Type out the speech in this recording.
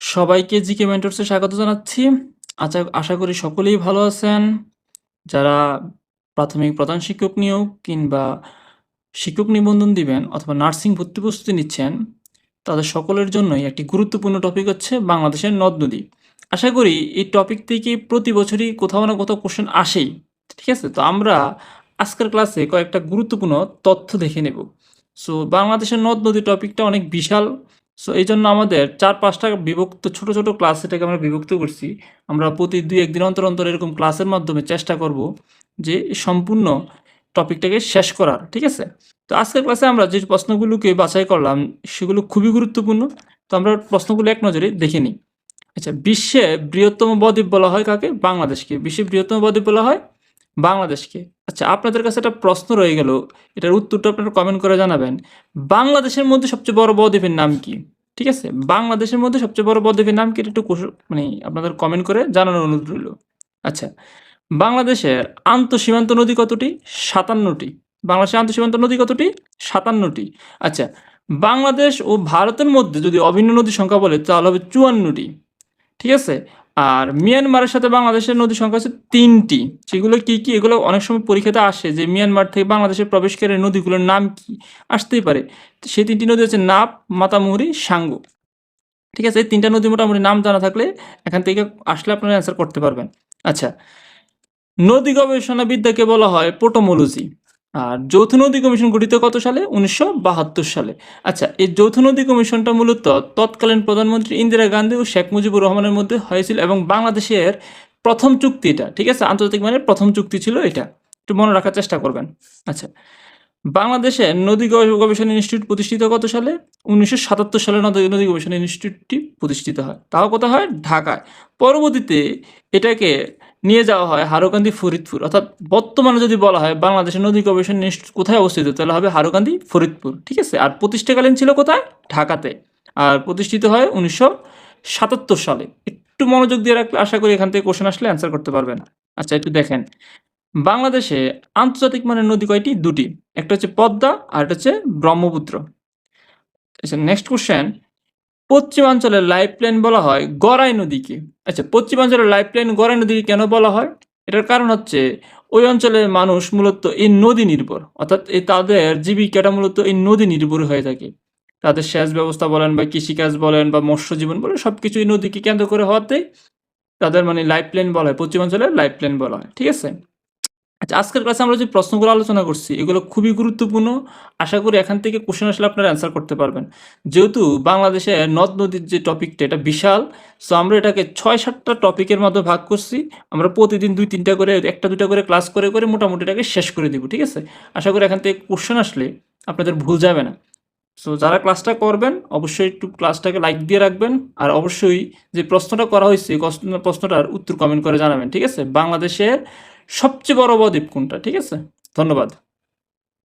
সবাইকে জিকে মেন্টরসে স্বাগত জানাচ্ছি। আশা করি সকলেই ভালো আছেন। যারা প্রাথমিক প্রধান শিক্ষক নিয়োগ কিংবা শিক্ষক নিবন্ধন দিবেন অথবা নার্সিং ভর্তি প্রস্তুতি নিচ্ছেন, তাদের সকলের জন্যই একটি গুরুত্বপূর্ণ টপিক হচ্ছে বাংলাদেশের নদ-নদী। আশা করি এই টপিক থেকে প্রতি বছরই কোথাও না কোথাও কোশ্চেন আসেই। ঠিক আছে? তো আমরা আজকের ক্লাসে কয়েকটা গুরুত্বপূর্ণ তথ্য দেখে নেব। সো বাংলাদেশের নদ-নদী টপিকটা অনেক বিশাল। সো এইজন্য আমাদের ৪-৫ টা বিভক্ত ছোট, ছোট ক্লাস এটাকে আমরা বিভক্ত করছি। আমরা প্রতি ২-১ দিন অন্তর, অন্তর এরকম ক্লাসের মাধ্যমে চেষ্টা করব যে সম্পূর্ণ টপিকটাকে শেষ করার। ঠিক আছে? তো আজকের ক্লাসে আমরা যে প্রশ্নগুলোকে বাছাই করলাম সেগুলো খুবই গুরুত্বপূর্ণ। তো আমরা প্রশ্নগুলো এক নজরে দেখে নিই। আচ্ছা, বিশ্বের বৃহত্তম বদ্বীপ বলা হয় কাকে? বাংলাদেশকে। বিশ্বের বৃহত্তম বদ্বীপ বলা হয় বাংলাদেশকে। আচ্ছা, আপনাদের কাছে একটা প্রশ্ন রয়ে গেল। এটার উত্তরটা আপনারা কমেন্ট করে জানাবেন। বাংলাদেশের মধ্যে সবচেয়ে বড় বদ্বীপের নাম কি? ঠিক আছে? বাংলাদেশের মধ্যে সবচেয়ে বড় বদ্বীপের নাম কি? এটা একটু মানে আপনাদের কমেন্ট করে জানানোর অনুরোধ রইল। আচ্ছা, বাংলাদেশের আন্তঃসীমান্ত নদী কতটি? ৫৭টি। বাংলাদেশের আন্তঃসীমান্ত নদী কতটি? ৫৭টি। আচ্ছা, বাংলাদেশ ও ভারতের মধ্যে যদি অভিন্ন নদীর সংখ্যা বলে তাহলে হবে ৫৪টি। ঠিক আছে? আর মিয়ানমারের সাথে বাংলাদেশের নদীর সংখ্যা হচ্ছে ৩টি। সেগুলো কি, কি? এগুলো অনেক সময় পরীক্ষাতে আসে যে মিয়ানমার থেকে বাংলাদেশে প্রবেশকারী নদীগুলোর নাম কি? আসতেই পারে। সেই ৩টি নদী হচ্ছে নাফ, মাতামুহুরী, সাঙ্গু। ঠিক আছে? এই ৩টা নদী মোটামুটি নাম জানা থাকলে এখান থেকে আসলে আপনারা অ্যান্সার করতে পারবেন। আচ্ছা, নদী গবেষণা বিদ্যাকে বলা হয় পোটোমোলজি। আর যৌথ নদী কমিশন গঠিত কত সালে? ১৯৭২ সালে। আচ্ছা, এই যৌথ নদী কমিশনটা মূলত তৎকালীন প্রধানমন্ত্রী ইন্দিরা গান্ধী ও শেখ মুজিবুর রহমানের মধ্যে হয়েছিল এবং বাংলাদেশের প্রথম চুক্তি এটা। ঠিক আছে? আন্তর্জাতিক মানের প্রথম চুক্তি ছিল এটা। একটু মনে রাখার চেষ্টা করবেন। আচ্ছা, বাংলাদেশের নদী গবেষণা ইনস্টিটিউট প্রতিষ্ঠিত কত সালে? ১৯৭৭ সালে নদী গবেষণা ইনস্টিটিউটটি প্রতিষ্ঠিত হয়। তাও কোথায় হয়? ঢাকায়। পরবর্তীতে এটাকে নিয়ে যাওয়া হয় হারোকান্দি, ফরিদপুর। অর্থাৎ বর্তমানে যদি বলা হয় বাংলাদেশের নদী গবেষণা ইনস্টিটিউট কোথায় অবস্থিত? তাহলে হবে হারোকান্দি, ফরিদপুর। ঠিক আছে? আর প্রতিষ্ঠাকালীন ছিল কোথায়? ঢাকাতে। আর প্রতিষ্ঠিত হয় ১৯৭৭ সালে। একটু মনোযোগ দিয়ে রাখলে আশা করি এখান থেকে কোশ্চেন আসলে অ্যান্সার করতে পারবেন। আচ্ছা, একটু দেখেন। বাংলাদেশে আন্তর্জাতিক মানের নদী কয়টি? ২টি। একটা হচ্ছে পদ্মা আর একটা হচ্ছে ব্রহ্মপুত্র। আচ্ছা, নেক্সট কোশ্চেন। পশ্চিমাঞ্চলের লাইফলাইন বলা হয় গড়াই নদীকে। আচ্ছা, পশ্চিমাঞ্চলের লাইফলাইন গড়াই নদীকে কেন বলা হয়? এটার কারণ হচ্ছে ওই অঞ্চলের মানুষ মূলত এই নদী নির্ভর। অর্থাৎ তাদের জীবিকাটা মূলত এই নদী নির্ভর হয়ে থাকে। তাদের সেচ ব্যবস্থা বলেন বা কৃষিকাজ বলেন বা মৎস্য জীবন বলেন সবকিছু এই নদীকে কেন্দ্র করে হওয়াতেই তাদের মানে লাইফলাইন বলা হয়। পশ্চিমাঞ্চলের লাইফলাইন বলা হয়। ঠিক আছে? আচ্ছা, আজকের ক্লাসে আমরা যে প্রশ্নগুলো আলোচনা করছি এগুলো খুবই গুরুত্বপূর্ণ। আশা করি এখান থেকে কোশ্চেন আসলে আপনারা অ্যান্সার করতে পারবেন। যেহেতু বাংলাদেশে নদ-নদীর যে টপিকটা এটা বিশাল, সো আমরা এটাকে ৬-৭টা টপিকের মধ্যে ভাগ করছি। আমরা প্রতিদিন ২-৩টা করে ১টা-২টা করে ক্লাস করে, করে মোটামুটি এটাকে শেষ করে দিব। ঠিক আছে? আশা করি এখান থেকে কোশ্চেন আসলে আপনাদের ভুল যাবে না। সো যারা ক্লাসটা করবেন অবশ্যই একটু ক্লাসটাকে লাইক দিয়ে রাখবেন। আর অবশ্যই যে প্রশ্নটা করা হয়েছে এই প্রশ্নটার উত্তর কমেন্ট করে জানাবেন। ঠিক আছে? বাংলাদেশের সবচেয়ে বড় বদ্বীপ কোনটা? ঠিক আছে? ধন্যবাদ।